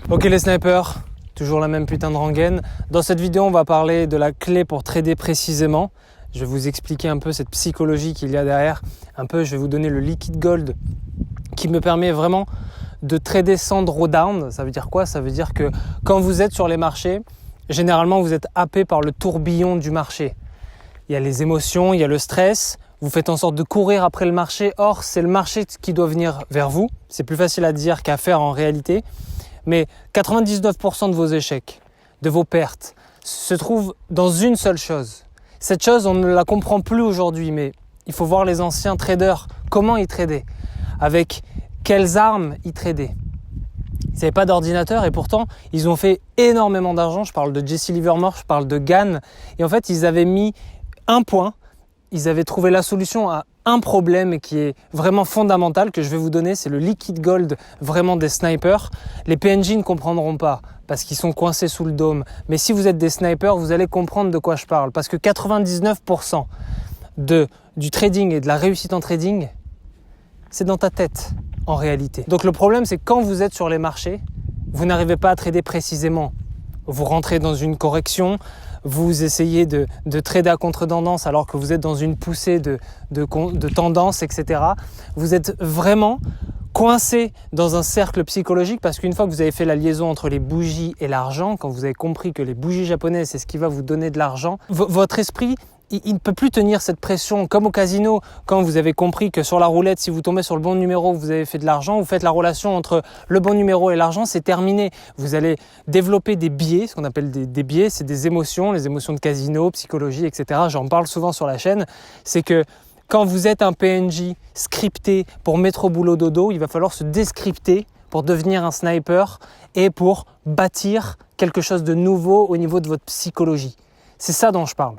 Ok les snipers, toujours la même putain de rengaine. Dans cette vidéo, on va parler de la clé pour trader précisément. Je vais vous expliquer un peu cette psychologie qu'il y a derrière. Je vais vous donner le liquid gold qui me permet vraiment de trader sans drawdown. Ça veut dire quoi? Ça veut dire que quand vous êtes sur les marchés, généralement vous êtes happé par le tourbillon du marché. Il y a les émotions, il y a le stress. Vous faites en sorte de courir après le marché. Or, c'est le marché qui doit venir vers vous. C'est plus facile à dire qu'à faire en réalité. Mais 99% de vos échecs, de vos pertes, se trouvent dans une seule chose. Cette chose, on ne la comprend plus aujourd'hui, mais il faut voir les anciens traders, comment ils tradaient, avec quelles armes ils tradaient. Ils n'avaient pas d'ordinateur et pourtant, ils ont fait énormément d'argent. Je parle de Jesse Livermore, je parle de Gann. Et en fait, ils avaient mis un point, ils avaient trouvé la solution à un problème qui est vraiment fondamental que je vais vous donner, c'est le liquid gold vraiment des snipers. Les PNJ ne comprendront pas parce qu'ils sont coincés sous le dôme. Mais si vous êtes des snipers, vous allez comprendre de quoi je parle. Parce que 99% du trading et de la réussite en trading, c'est dans ta tête en réalité. Donc le problème, c'est que quand vous êtes sur les marchés, vous n'arrivez pas à trader précisément. Vous rentrez dans une correction, vous essayez de trader à contre-tendance alors que vous êtes dans une poussée de tendance, etc. Vous êtes vraiment coincé dans un cercle psychologique parce qu'une fois que vous avez fait la liaison entre les bougies et l'argent, quand vous avez compris que les bougies japonaises, c'est ce qui va vous donner de l'argent, votre esprit, il ne peut plus tenir cette pression comme au casino. Quand vous avez compris que sur la roulette, si vous tombez sur le bon numéro, vous avez fait de l'argent, vous faites la relation entre le bon numéro et l'argent, c'est terminé. Vous allez développer des biais, ce qu'on appelle des biais, c'est des émotions, les émotions de casino, psychologie, etc. J'en parle souvent sur la chaîne. C'est que quand vous êtes un PNJ scripté pour mettre au boulot dodo, il va falloir se déscripter pour devenir un sniper et pour bâtir quelque chose de nouveau au niveau de votre psychologie. C'est ça dont je parle.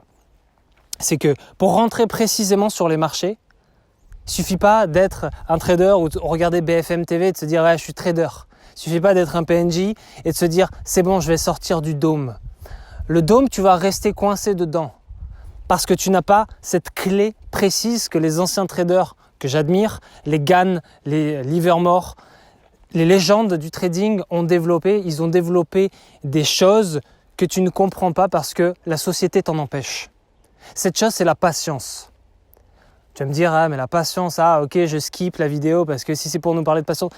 C'est que pour rentrer précisément sur les marchés, il ne suffit pas d'être un trader ou de regarder BFM TV et de se dire ouais, je suis trader. Il ne suffit pas d'être un PNJ et de se dire c'est bon, je vais sortir du dôme. Le dôme, tu vas rester coincé dedans parce que tu n'as pas cette clé précise que les anciens traders que j'admire, les Gann, les Livermore, les légendes du trading ont développé. Ils ont développé des choses que tu ne comprends pas parce que la société t'en empêche. Cette chose, c'est la patience. Tu vas me dire, ah mais la patience, ah ok, je skip la vidéo parce que si c'est pour nous parler de patience.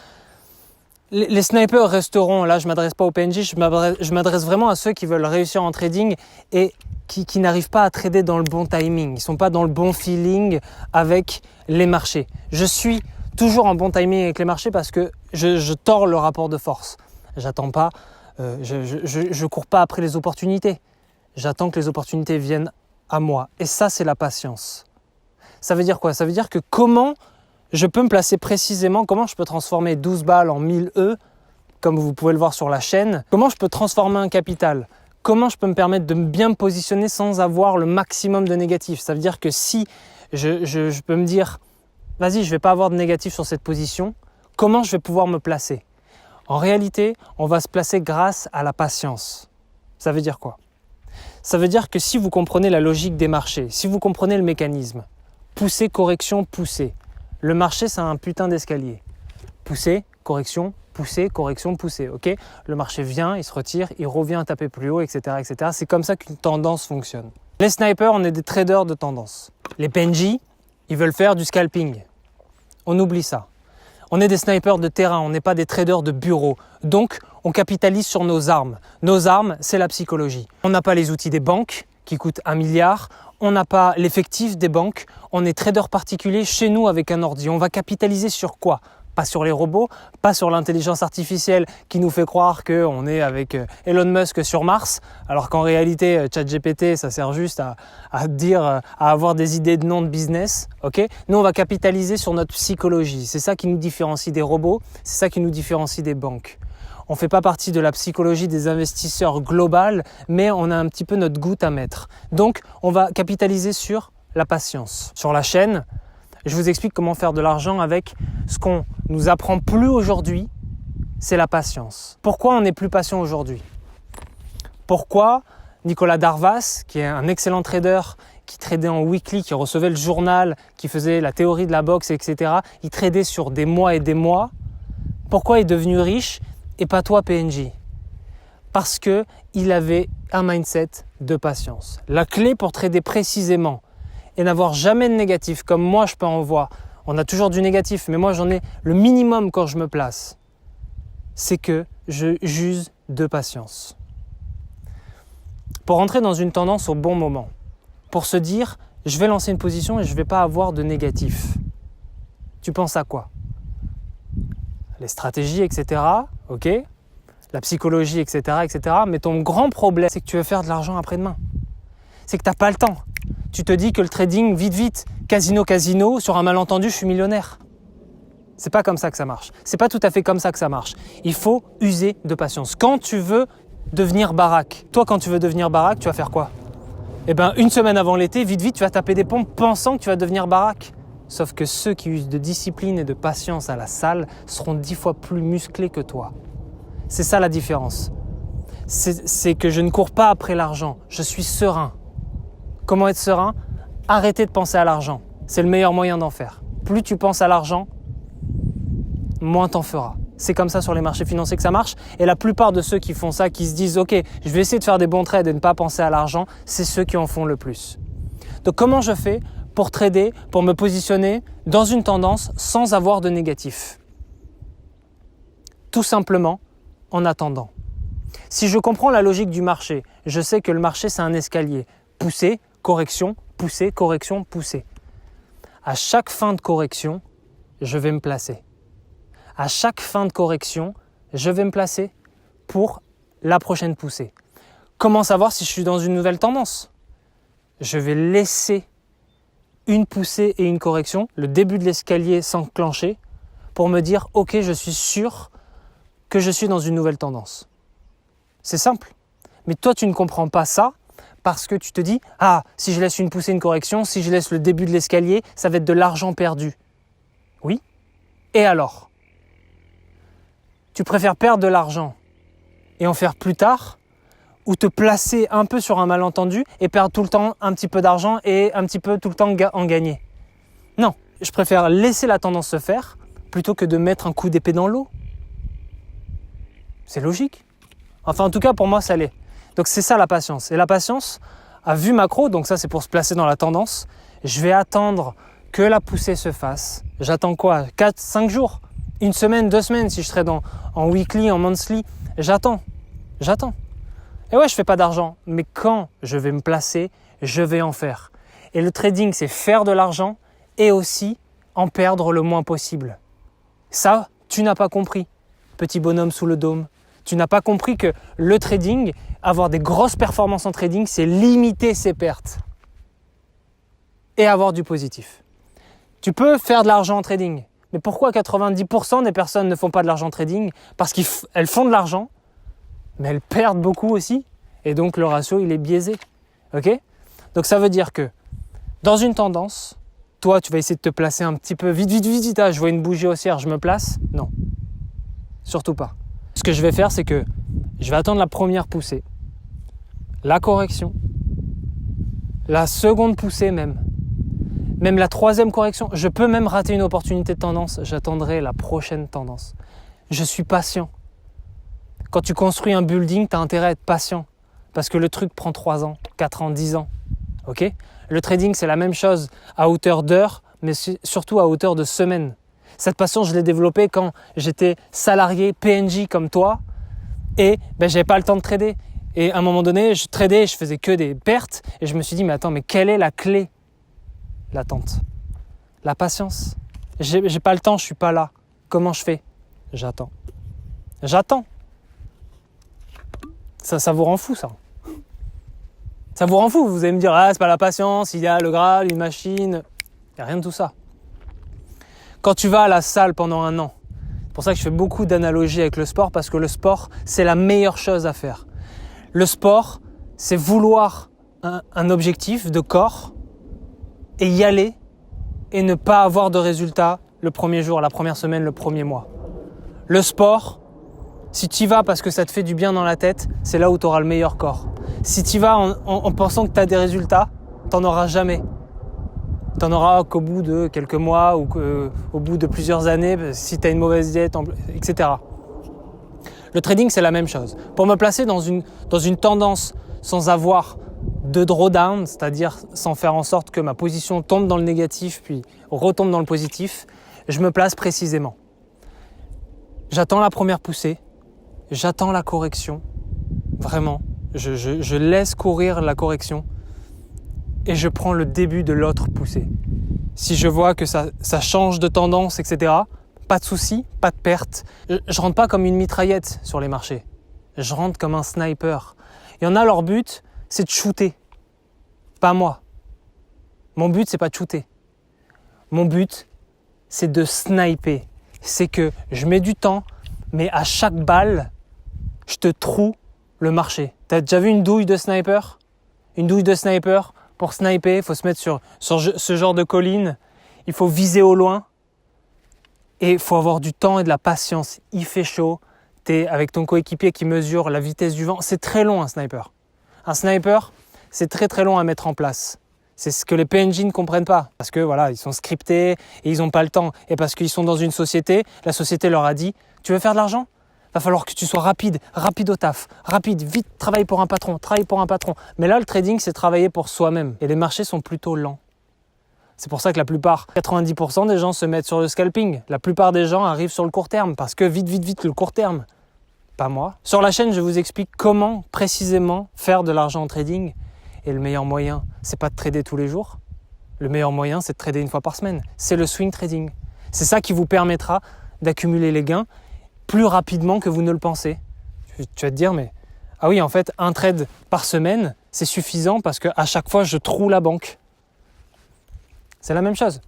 Les snipers resteront, là je ne m'adresse pas aux PNJ, je m'adresse vraiment à ceux qui veulent réussir en trading et qui n'arrivent pas à trader dans le bon timing. Ils ne sont pas dans le bon feeling avec les marchés. Je suis toujours en bon timing avec les marchés parce que je tords le rapport de force. J'attends pas, je cours pas après les opportunités. J'attends que les opportunités viennent à moi. Et ça, c'est la patience. Ça veut dire quoi? Ça veut dire que comment je peux me placer précisément, comment je peux transformer 12 balles en 1000 E, comme vous pouvez le voir sur la chaîne, comment je peux transformer un capital, comment je peux me permettre de bien me positionner sans avoir le maximum de négatifs. Ça veut dire que si je peux me dire, vas-y, je ne vais pas avoir de négatif sur cette position, comment je vais pouvoir me placer? En réalité, on va se placer grâce à la patience. Ça veut dire quoi? Ça veut dire que si vous comprenez la logique des marchés, si vous comprenez le mécanisme, pousser, correction, pousser. Le marché, c'est un putain d'escalier. Pousser, correction, pousser, ok? Le marché vient, il se retire, il revient taper plus haut, etc., etc. C'est comme ça qu'une tendance fonctionne. Les snipers, on est des traders de tendance. Les PNJ, ils veulent faire du scalping. On oublie ça. On est des snipers de terrain, on n'est pas des traders de bureau. Donc, on capitalise sur nos armes. Nos armes, c'est la psychologie. On n'a pas les outils des banques qui coûtent 1 milliard. On n'a pas l'effectif des banques. On est trader particulier chez nous avec un ordi. On va capitaliser sur quoi? Pas sur les robots, pas sur l'intelligence artificielle qui nous fait croire qu'on est avec Elon Musk sur Mars, alors qu'en réalité, ChatGPT, ça sert juste à avoir des idées de nom de business. Okay? Nous, on va capitaliser sur notre psychologie. C'est ça qui nous différencie des robots, c'est ça qui nous différencie des banques. On ne fait pas partie de la psychologie des investisseurs global, mais on a un petit peu notre goutte à mettre. Donc, on va capitaliser sur la patience. Sur la chaîne, je vous explique comment faire de l'argent avec ce qu'on nous apprend plus aujourd'hui, c'est la patience. Pourquoi on n'est plus patient aujourd'hui? Pourquoi Nicolas Darvas, qui est un excellent trader, qui tradait en weekly, qui recevait le journal, qui faisait la théorie de la boxe, etc., il tradait sur des mois et des mois. Pourquoi il est devenu riche et pas toi PNJ? parce qu'il avait un mindset de patience. La clé pour trader précisément et n'avoir jamais de négatif, comme moi je peux en voir, on a toujours du négatif, mais moi j'en ai le minimum quand je me place, c'est que je j'use de patience. Pour rentrer dans une tendance au bon moment, pour se dire je vais lancer une position et je ne vais pas avoir de négatif. Tu penses à quoi? Les stratégies, etc. Ok. La psychologie, etc., etc. Mais ton grand problème, c'est que tu veux faire de l'argent après-demain. C'est que tu n'as pas le temps. Tu te dis que le trading, vite, casino, sur un malentendu, je suis millionnaire. C'est pas comme ça que ça marche. C'est pas tout à fait comme ça que ça marche. Il faut user de patience. Quand tu veux devenir baraque, toi quand tu veux devenir baraque, tu vas faire quoi? Eh bien, une semaine avant l'été, vite, tu vas taper des pompes pensant que tu vas devenir baraque. Sauf que ceux qui usent de discipline et de patience à la salle seront 10 fois plus musclés que toi. C'est ça la différence. C'est que je ne cours pas après l'argent, je suis serein. Comment être serein? Arrêtez de penser à l'argent. C'est le meilleur moyen d'en faire. Plus tu penses à l'argent, moins t'en feras. C'est comme ça sur les marchés financiers que ça marche. Et la plupart de ceux qui font ça, qui se disent « Ok, je vais essayer de faire des bons trades et ne pas penser à l'argent », c'est ceux qui en font le plus. Donc comment je fais pour trader, pour me positionner dans une tendance sans avoir de négatif? Tout simplement en attendant. Si je comprends la logique du marché, je sais que le marché c'est un escalier. Poussée, correction, poussée, correction, poussée. À chaque fin de correction, je vais me placer. À chaque fin de correction, je vais me placer pour la prochaine poussée. Comment savoir si je suis dans une nouvelle tendance? Je vais laisser une poussée et une correction, le début de l'escalier s'enclencher pour me dire « Ok, je suis sûr que je suis dans une nouvelle tendance. » C'est simple. Mais toi, tu ne comprends pas ça parce que tu te dis « Ah, si je laisse une poussée, une correction, si je laisse le début de l'escalier, ça va être de l'argent perdu. » Oui. Et alors? Tu préfères perdre de l'argent et en faire plus tard ou te placer un peu sur un malentendu et perdre tout le temps un petit peu d'argent et un petit peu tout le temps en gagner? Non, je préfère laisser la tendance se faire plutôt que de mettre un coup d'épée dans l'eau. C'est logique. Enfin, en tout cas, pour moi, ça l'est. Donc, c'est ça la patience. Et la patience, à vue macro, donc ça, c'est pour se placer dans la tendance, je vais attendre que la poussée se fasse. J'attends quoi? 4, 5 jours? Une semaine, 2 semaines, si je serais en weekly, en monthly. J'attends. Et ouais, je fais pas d'argent. Mais quand je vais me placer, je vais en faire. Et le trading, c'est faire de l'argent et aussi en perdre le moins possible. Ça, tu n'as pas compris, petit bonhomme sous le dôme. Tu n'as pas compris que le trading, avoir des grosses performances en trading, c'est limiter ses pertes et avoir du positif. Tu peux faire de l'argent en trading, mais pourquoi 90% des personnes ne font pas de l'argent en trading? Parce qu'elles font de l'argent, mais elles perdent beaucoup aussi, et donc le ratio il est biaisé. Okay? Donc ça veut dire que dans une tendance, toi tu vas essayer de te placer un petit peu vite, ah, je vois une bougie haussière, je me place. Non, surtout pas. Ce que je vais faire, c'est que je vais attendre la première poussée, la correction, la seconde poussée même la troisième correction. Je peux même rater une opportunité de tendance, j'attendrai la prochaine tendance. Je suis patient. Quand tu construis un building, tu as intérêt à être patient parce que le truc prend 3 ans, 4 ans, 10 ans. Okay? Le trading, c'est la même chose à hauteur d'heures, mais surtout à hauteur de semaines. Cette patience, je l'ai développée quand j'étais salarié PNJ comme toi et j'avais pas le temps de trader. Et à un moment donné, je tradais, je faisais que des pertes et je me suis dit, mais attends, mais quelle est la clé? L'attente, la patience. J'ai pas le temps, je suis pas là. Comment je fais? J'attends. Ça vous rend fou, ça. Ça vous rend fou. Vous allez me dire, ah, c'est pas la patience, il y a le Graal, une machine. Il n'y a rien de tout ça. Quand tu vas à la salle pendant 1 an, c'est pour ça que je fais beaucoup d'analogies avec le sport, parce que le sport, c'est la meilleure chose à faire. Le sport, c'est vouloir un objectif de corps et y aller et ne pas avoir de résultat le premier jour, la première semaine, le premier mois. Le sport, si tu y vas parce que ça te fait du bien dans la tête, c'est là où tu auras le meilleur corps. Si tu y vas en pensant que tu as des résultats, tu n'en auras jamais. Tu n'en auras qu'au bout de quelques mois ou au bout de plusieurs années, si tu as une mauvaise diète, etc. Le trading, c'est la même chose. Pour me placer dans une tendance sans avoir de drawdown, c'est-à-dire sans faire en sorte que ma position tombe dans le négatif puis retombe dans le positif, je me place précisément. J'attends la première poussée, j'attends la correction, vraiment. Je laisse courir la correction et je prends le début de l'autre poussée. Si je vois que ça change de tendance, etc., pas de souci, pas de perte. Je rentre pas comme une mitraillette sur les marchés. Je rentre comme un sniper. Il y en a, leur but, c'est de shooter. Pas moi. Mon but, c'est pas de shooter. Mon but, c'est de sniper. C'est que je mets du temps, mais à chaque balle, je te troue le marché. T'as déjà vu une douille de sniper? Une douille de sniper, pour sniper, il faut se mettre sur ce genre de colline. Il faut viser au loin. Et il faut avoir du temps et de la patience. Il fait chaud. Tu es avec ton coéquipier qui mesure la vitesse du vent. C'est très long un sniper. Un sniper, c'est très très long à mettre en place. C'est ce que les PNJ ne comprennent pas. Parce que voilà, ils sont scriptés et ils n'ont pas le temps. Et parce qu'ils sont dans une société, la société leur a dit « Tu veux faire de l'argent ? Va falloir que tu sois rapide au taf, rapide, vite, travaille pour un patron. » Mais là, le trading, c'est travailler pour soi-même. Et les marchés sont plutôt lents. C'est pour ça que 90% des gens se mettent sur le scalping. La plupart des gens arrivent sur le court terme parce que vite, le court terme. Pas moi. Sur la chaîne, je vous explique comment précisément faire de l'argent en trading. Et le meilleur moyen, c'est pas de trader tous les jours. Le meilleur moyen, c'est de trader une fois par semaine. C'est le swing trading. C'est ça qui vous permettra d'accumuler les gains plus rapidement que vous ne le pensez. Tu vas te dire, mais ah oui, en fait, un trade par semaine, c'est suffisant parce qu'à chaque fois, je troue la banque. C'est la même chose.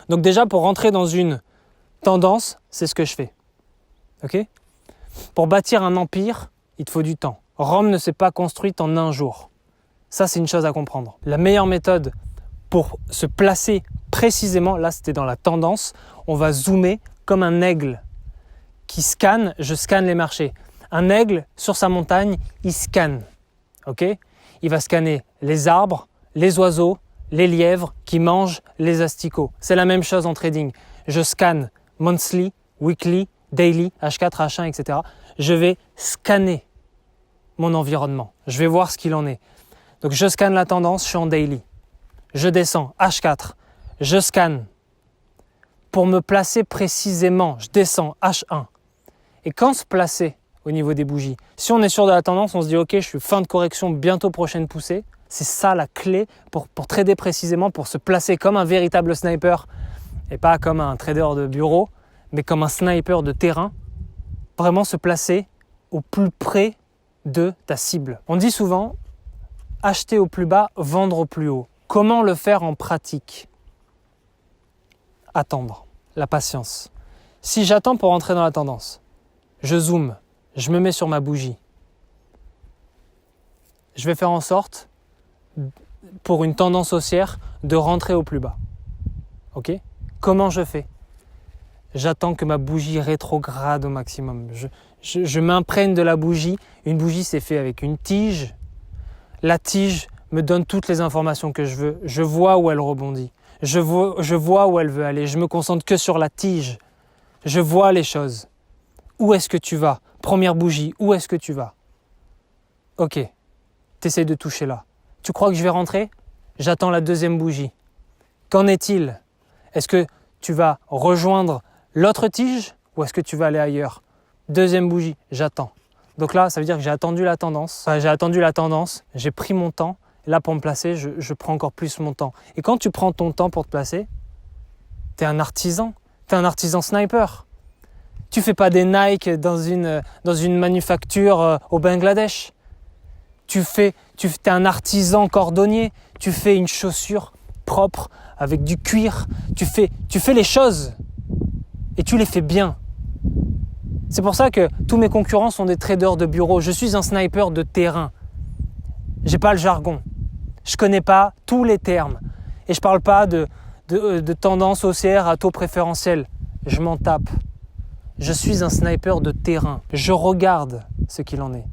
Donc déjà, pour rentrer dans une tendance, c'est ce que je fais. Ok ? Pour bâtir un empire, il te faut du temps. Rome ne s'est pas construite en un jour. Ça, c'est une chose à comprendre. La meilleure méthode pour se placer précisément, là, c'était dans la tendance, on va zoomer comme un aigle qui scanne, je scanne les marchés. Un aigle, sur sa montagne, il scanne. Ok ? Il va scanner les arbres, les oiseaux, les lièvres qui mangent les asticots. C'est la même chose en trading. Je scanne monthly, weekly, daily, H4, H1, etc. Je vais scanner mon environnement. Je vais voir ce qu'il en est. Donc je scanne la tendance, je suis en daily. Je descends, H4. Je scanne. Pour me placer précisément, je descends, H1. Et quand se placer au niveau des bougies, si on est sûr de la tendance, on se dit ok, je suis fin de correction, bientôt prochaine poussée. C'est ça la clé pour trader précisément, pour se placer comme un véritable sniper et pas comme un trader de bureau, mais comme un sniper de terrain. Vraiment se placer au plus près de ta cible. On dit souvent acheter au plus bas, vendre au plus haut. Comment le faire en pratique ? Attendre, la patience. Si j'attends pour entrer dans la tendance, je zoome, je me mets sur ma bougie. Je vais faire en sorte pour une tendance haussière, de rentrer au plus bas. Ok ? Comment je fais ? J'attends que ma bougie rétrograde au maximum. Je m'imprègne de la bougie. Une bougie, c'est fait avec une tige. La tige me donne toutes les informations que je veux. Je vois où elle rebondit. Je vois où elle veut aller. Je me concentre que sur la tige. Je vois les choses. Où est-ce que tu vas ? Première bougie, où est-ce que tu vas ? Ok, t'essayes de toucher là. Tu crois que je vais rentrer ? J'attends la deuxième bougie. Qu'en est-il ? Est-ce que tu vas rejoindre l'autre tige ou est-ce que tu vas aller ailleurs ? Deuxième bougie, j'attends. Donc là, ça veut dire que j'ai attendu la tendance. J'ai pris mon temps. Et là, pour me placer, je prends encore plus mon temps. Et quand tu prends ton temps pour te placer, tu es un artisan. Tu es un artisan sniper. Tu fais pas des Nike dans une manufacture au Bangladesh. Tu es un artisan cordonnier, tu fais une chaussure propre avec du cuir, tu fais les choses et tu les fais bien. C'est pour ça que tous mes concurrents sont des traders de bureau. Je suis un sniper de terrain. J'ai pas le jargon. Je connais pas tous les termes. Et je parle pas de tendance haussière à taux préférentiel. Je m'en tape. Je suis un sniper de terrain. Je regarde ce qu'il en est.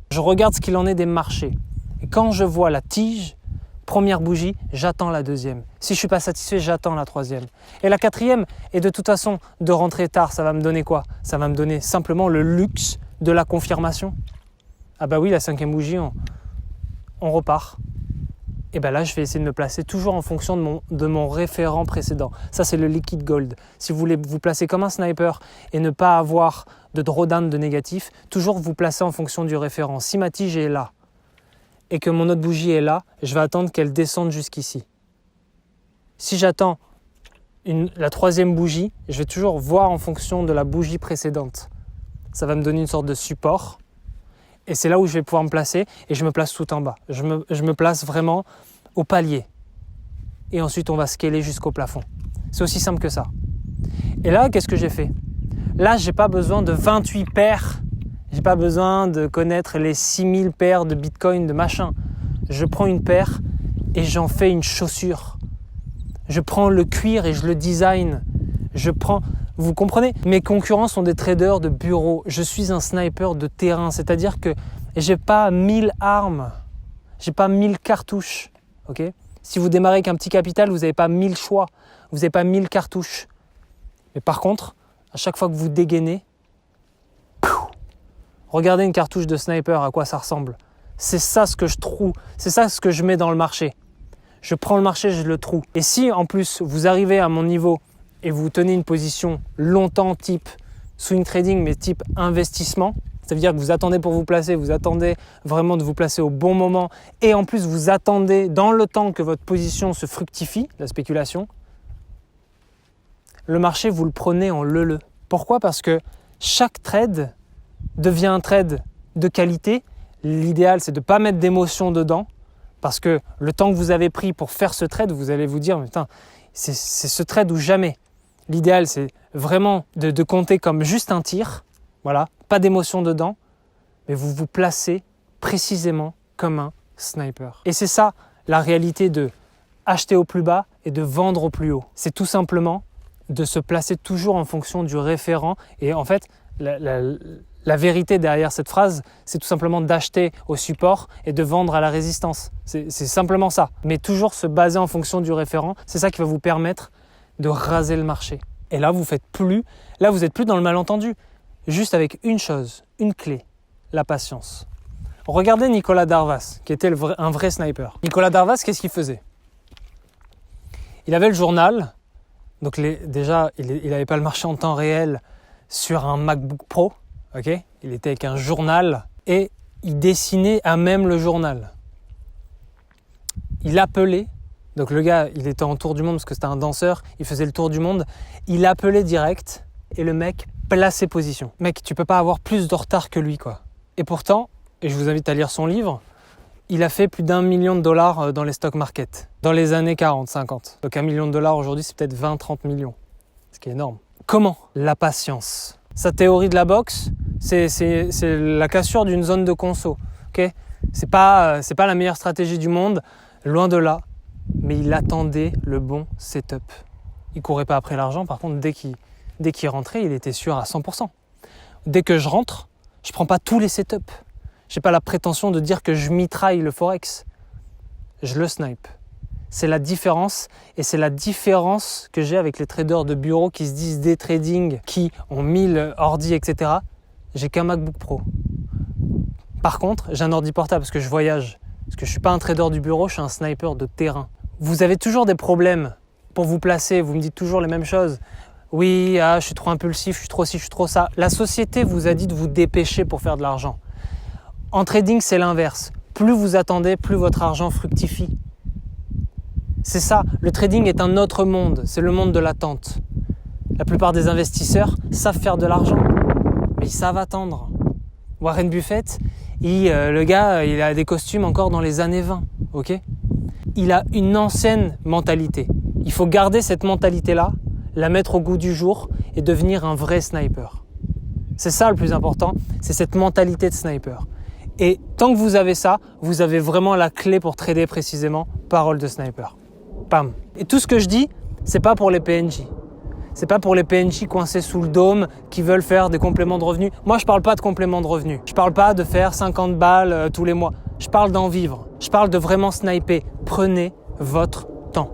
Je regarde ce qu'il en est des marchés. Et quand je vois la tige, Première bougie, j'attends la deuxième. Si je ne suis pas satisfait, j'attends la troisième. Et la quatrième, et de toute façon, de rentrer tard, ça va me donner quoi? Ça va me donner simplement le luxe de la confirmation. Ah bah oui, la cinquième bougie, on repart. Et bien là, je vais essayer de me placer toujours en fonction de mon référent précédent. Ça, c'est le liquid gold. Si vous voulez vous placer comme un sniper et ne pas avoir de drawdown de négatif, toujours vous placer en fonction du référent. Si ma tige est là et que mon autre bougie est là, je vais attendre qu'elle descende jusqu'ici. Si j'attends la troisième bougie, je vais toujours voir en fonction de la bougie précédente. Ça va me donner une sorte de support. Et c'est là où je vais pouvoir me placer et je me place tout en bas. Je me place vraiment au palier. Et ensuite, on va scaler jusqu'au plafond. C'est aussi simple que ça. Et là, qu'est-ce que j'ai fait? Là, je n'ai pas besoin de 28 paires. Je n'ai pas besoin de connaître les 6000 paires de Bitcoin, de machin. Je prends une paire et j'en fais une chaussure. Je prends le cuir et je le design. Vous comprenez? Mes concurrents sont des traders de bureau. Je suis un sniper de terrain. C'est-à-dire que j'ai pas 1000 armes. J'ai pas 1000 cartouches. Okay? Si vous démarrez avec un petit capital, vous n'avez pas 1000 choix. Vous n'avez pas 1000 cartouches. Mais par contre, à chaque fois que vous dégainez, regardez une cartouche de sniper, à quoi ça ressemble. C'est ça ce que je trouve. C'est ça ce que je mets dans le marché. Je prends le marché, je le trouve. Et si en plus vous arrivez à mon niveau et vous tenez une position longtemps type swing trading mais type investissement, ça veut dire que vous attendez pour vous placer, vous attendez vraiment de vous placer au bon moment et en plus vous attendez dans le temps que votre position se fructifie, la spéculation, le marché vous le prenez en leu-leu. Pourquoi? Parce que chaque trade devient un trade de qualité. L'idéal c'est de ne pas mettre d'émotion dedans parce que le temps que vous avez pris pour faire ce trade, vous allez vous dire putain, c'est ce trade ou jamais. L'idéal, c'est vraiment de compter comme juste un tir, voilà, pas d'émotion dedans, mais vous vous placez précisément comme un sniper. Et c'est ça la réalité de acheter au plus bas et de vendre au plus haut. C'est tout simplement de se placer toujours en fonction du référent. Et en fait, la vérité derrière cette phrase, c'est tout simplement d'acheter au support et de vendre à la résistance. C'est simplement ça. Mais toujours se baser en fonction du référent, c'est ça qui va vous permettre de raser le marché. Et là, vous n'êtes plus dans le malentendu. Juste avec une chose, une clé, la patience. Regardez Nicolas Darvas, qui était un vrai sniper. Nicolas Darvas, qu'est-ce qu'il faisait? Il avait le journal. Donc déjà, il n'avait pas le marché en temps réel sur un MacBook Pro. Okay, il était avec un journal et il dessinait à même le journal. Il appelait, donc le gars, il était en tour du monde parce que c'était un danseur, il faisait le tour du monde. Il appelait direct et le mec plaçait position. Mec, tu peux pas avoir plus de retard que lui, quoi. Et pourtant, et je vous invite à lire son livre, il a fait plus d'1 million de dollars dans les stock markets, dans les années 40-50. Donc 1 million de dollars aujourd'hui, c'est peut-être 20-30 millions, ce qui est énorme. Comment? La patience. Sa théorie de la boxe, c'est la cassure d'une zone de conso. Okay, c'est pas la meilleure stratégie du monde, loin de là. Mais il attendait le bon setup. Il courait pas après l'argent. Par contre, dès qu'il rentrait, il était sûr à 100%. Dès que je rentre, je prends pas tous les setups. J'ai pas la prétention de dire que je mitraille le forex. Je le snipe. C'est la différence et c'est la différence que j'ai avec les traders de bureau qui se disent day trading, qui ont 1000 ordi, etc. J'ai qu'un MacBook Pro. Par contre, j'ai un ordi portable parce que je voyage. Parce que je ne suis pas un trader du bureau, je suis un sniper de terrain. Vous avez toujours des problèmes pour vous placer, vous me dites toujours les mêmes choses. Oui, je suis trop impulsif, je suis trop ci, je suis trop ça. La société vous a dit de vous dépêcher pour faire de l'argent. En trading, c'est l'inverse. Plus vous attendez, plus votre argent fructifie. C'est ça, le trading est un autre monde, c'est le monde de l'attente. La plupart des investisseurs savent faire de l'argent, mais ils savent attendre. Warren Buffett, le gars, il a des costumes encore dans les années 20, ok? Il a une ancienne mentalité. Il faut garder cette mentalité-là, la mettre au goût du jour et devenir un vrai sniper. C'est ça le plus important, c'est cette mentalité de sniper. Et tant que vous avez ça, vous avez vraiment la clé pour trader précisément, parole de sniper. Pam. Et tout ce que je dis, c'est pas pour les PNJ. C'est pas pour les PNJ coincés sous le dôme qui veulent faire des compléments de revenus. Moi, je parle pas de compléments de revenus. Je parle pas de faire 50 balles tous les mois. Je parle d'en vivre. Je parle de vraiment sniper. Prenez votre temps.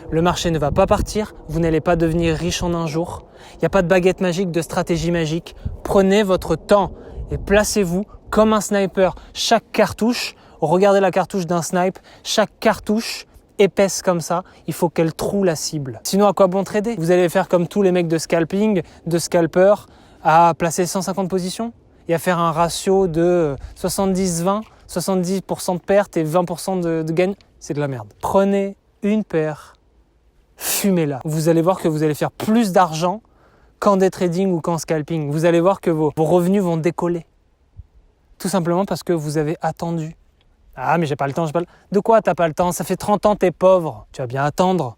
Le marché ne va pas partir. Vous n'allez pas devenir riche en un jour. Il n'y a pas de baguette magique, de stratégie magique. Prenez votre temps et placez-vous comme un sniper. Chaque cartouche, regardez la cartouche d'un snipe, chaque cartouche épaisse comme ça, il faut qu'elle troue la cible. Sinon, à quoi bon trader? Vous allez faire comme tous les mecs de scalping, de scalpers, à placer 150 positions et à faire un ratio de 70-20, 70% de perte et 20% de gain. C'est de la merde. Prenez une paire, fumez-la. Vous allez voir que vous allez faire plus d'argent qu'en day trading ou qu'en scalping. Vous allez voir que vos revenus vont décoller. Tout simplement parce que vous avez attendu. Ah, mais j'ai pas le temps, j'ai pas le... De quoi t'as pas le temps? Ça fait 30 ans t'es pauvre. Tu vas bien attendre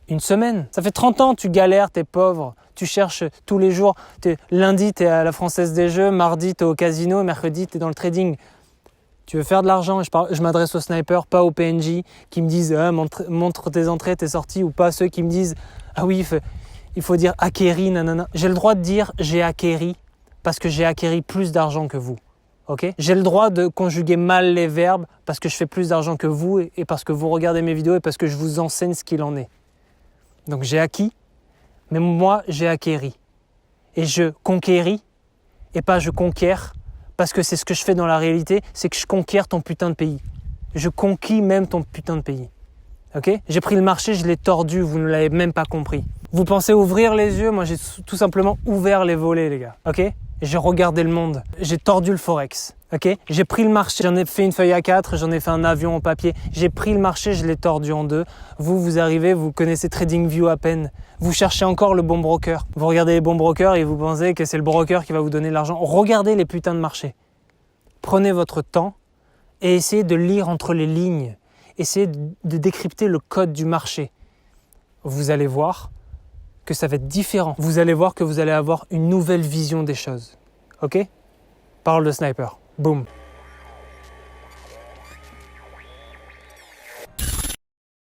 une semaine. Ça fait 30 ans tu galères, t'es pauvre. Tu cherches tous les jours. Lundi t'es à la Française des Jeux, mardi t'es au casino, mercredi t'es dans le trading. Tu veux faire de l'argent, je m'adresse aux snipers, pas aux PNJ qui me disent montre tes entrées, tes sorties, ou pas ceux qui me disent ah oui, il faut dire acquéri, nanana. J'ai le droit de dire j'ai acquéri parce que j'ai acquéri plus d'argent que vous. Okay. J'ai le droit de conjuguer mal les verbes parce que je fais plus d'argent que vous et parce que vous regardez mes vidéos et parce que je vous enseigne ce qu'il en est. Donc j'ai acquis, mais moi j'ai acquéri. Et je conquéris et pas je conquiers parce que c'est ce que je fais dans la réalité, c'est que je conquiers ton putain de pays. Je conquis même ton putain de pays. Okay. J'ai pris le marché, je l'ai tordu, vous ne l'avez même pas compris. Vous pensez ouvrir les yeux, moi j'ai tout simplement ouvert les volets les gars. Ok. J'ai regardé le monde, j'ai tordu le forex, ok? J'ai pris le marché, j'en ai fait une feuille A4, j'en ai fait un avion en papier. J'ai pris le marché, je l'ai tordu en deux. Vous arrivez, vous connaissez TradingView à peine. Vous cherchez encore le bon broker. Vous regardez les bons brokers et vous pensez que c'est le broker qui va vous donner l'argent. Regardez les putains de marchés. Prenez votre temps et essayez de lire entre les lignes. Essayez de décrypter le code du marché. Vous allez voir que ça va être différent. Vous allez voir que vous allez avoir une nouvelle vision des choses. Ok? Parole de sniper. Boum.